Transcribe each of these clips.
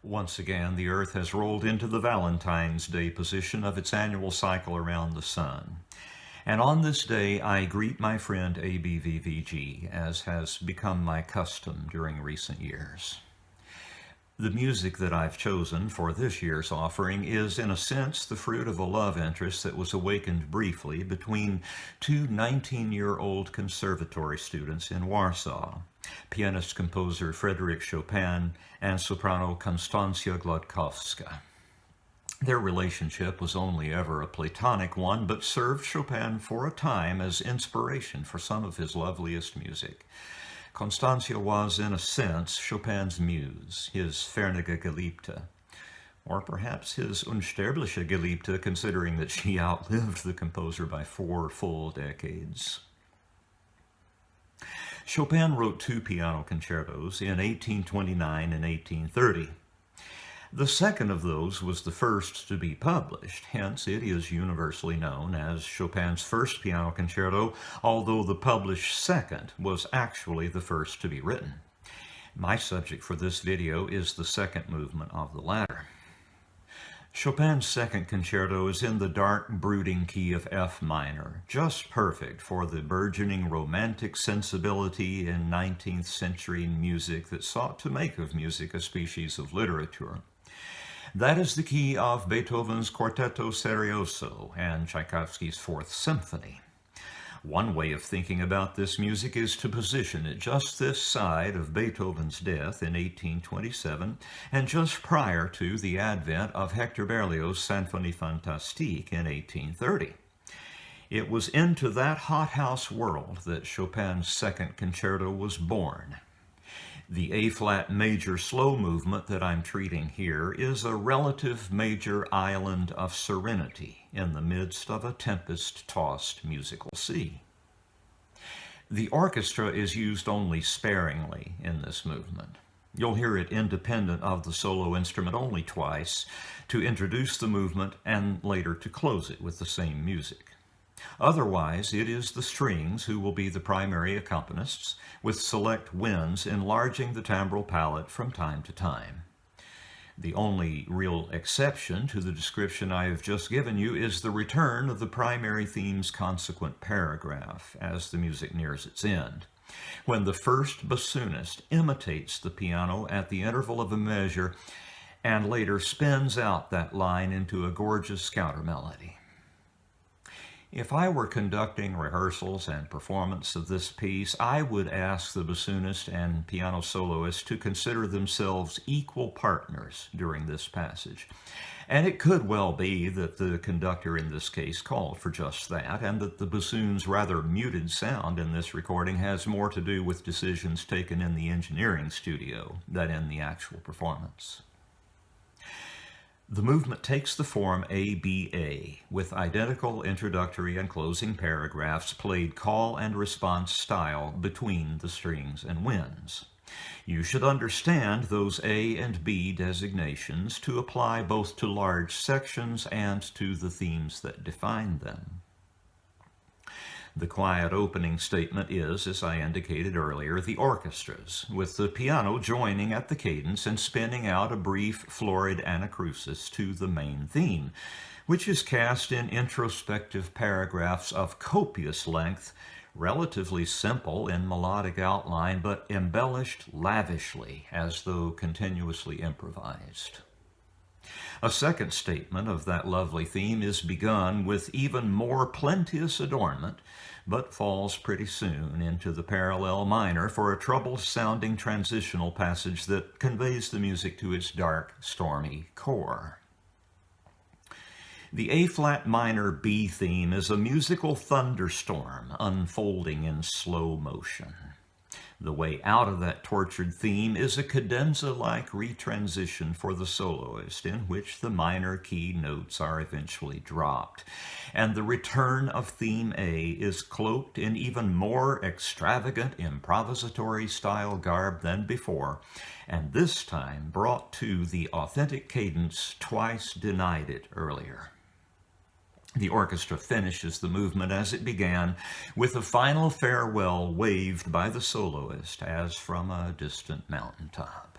Once again, the Earth has rolled into the Valentine's Day position of its annual cycle around the Sun. And on this day, I greet my friend ABVVG, as has become my custom during recent years. The music that I've chosen for this year's offering is, in a sense, the fruit of a love interest that was awakened briefly between two 19-year-old conservatory students in Warsaw, pianist-composer Frédéric Chopin and soprano Konstancja Gładkowska. Their relationship was only ever a platonic one, but served Chopin for a time as inspiration for some of his loveliest music. Konstancja was, in a sense, Chopin's muse, his fernige Geliebte, or perhaps his unsterbliche Geliebte, considering that she outlived the composer by 4 full decades. Chopin wrote 2 piano concertos in 1829 and 1830. The second of those was the first to be published, hence it is universally known as Chopin's first piano concerto, although the published second was actually the first to be written. My subject for this video is the second movement of the latter. Chopin's second concerto is in the dark, brooding key of F minor, just perfect for the burgeoning romantic sensibility in 19th century music that sought to make of music a species of literature. That is the key of Beethoven's Quartetto Serioso and Tchaikovsky's Fourth Symphony. One way of thinking about this music is to position it just this side of Beethoven's death in 1827 and just prior to the advent of Hector Berlioz's Symphonie Fantastique in 1830. It was into that hothouse world that Chopin's second concerto was born. The A-flat major slow movement that I'm treating here is a relative major island of serenity in the midst of a tempest-tossed musical sea. The orchestra is used only sparingly in this movement. You'll hear it independent of the solo instrument only twice to introduce the movement and later to close it with the same music. Otherwise, it is the strings who will be the primary accompanists, with select winds enlarging the timbral palette from time to time. The only real exception to the description I have just given you is the return of the primary theme's consequent paragraph as the music nears its end, when the first bassoonist imitates the piano at the interval of a measure and later spins out that line into a gorgeous counter-melody. If I were conducting rehearsals and performance of this piece, I would ask the bassoonist and piano soloist to consider themselves equal partners during this passage. And it could well be that the conductor in this case called for just that, and that the bassoon's rather muted sound in this recording has more to do with decisions taken in the engineering studio than in the actual performance. The movement takes the form ABA, with identical introductory and closing paragraphs played call and response style between the strings and winds. You should understand those A and B designations to apply both to large sections and to the themes that define them. The quiet opening statement is, as I indicated earlier, the orchestra's, with the piano joining at the cadence and spinning out a brief, florid anacrusis to the main theme, which is cast in introspective paragraphs of copious length, relatively simple in melodic outline, but embellished lavishly as though continuously improvised. A second statement of that lovely theme is begun with even more plenteous adornment, but falls pretty soon into the parallel minor for a troubled-sounding transitional passage that conveys the music to its dark, stormy core. The A-flat minor B theme is a musical thunderstorm unfolding in slow motion. The way out of that tortured theme is a cadenza-like retransition for the soloist, in which the minor key notes are eventually dropped, and the return of theme A is cloaked in even more extravagant improvisatory style garb than before, and this time brought to the authentic cadence twice denied it earlier. The orchestra finishes the movement as it began, with a final farewell waved by the soloist as from a distant mountaintop.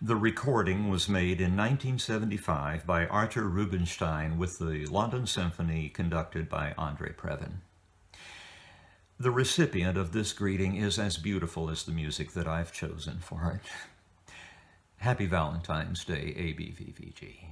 The recording was made in 1975 by Arthur Rubenstein with the London Symphony, conducted by André Previn. The recipient of this greeting is as beautiful as the music that I've chosen for it. Happy Valentine's Day, ABVVG.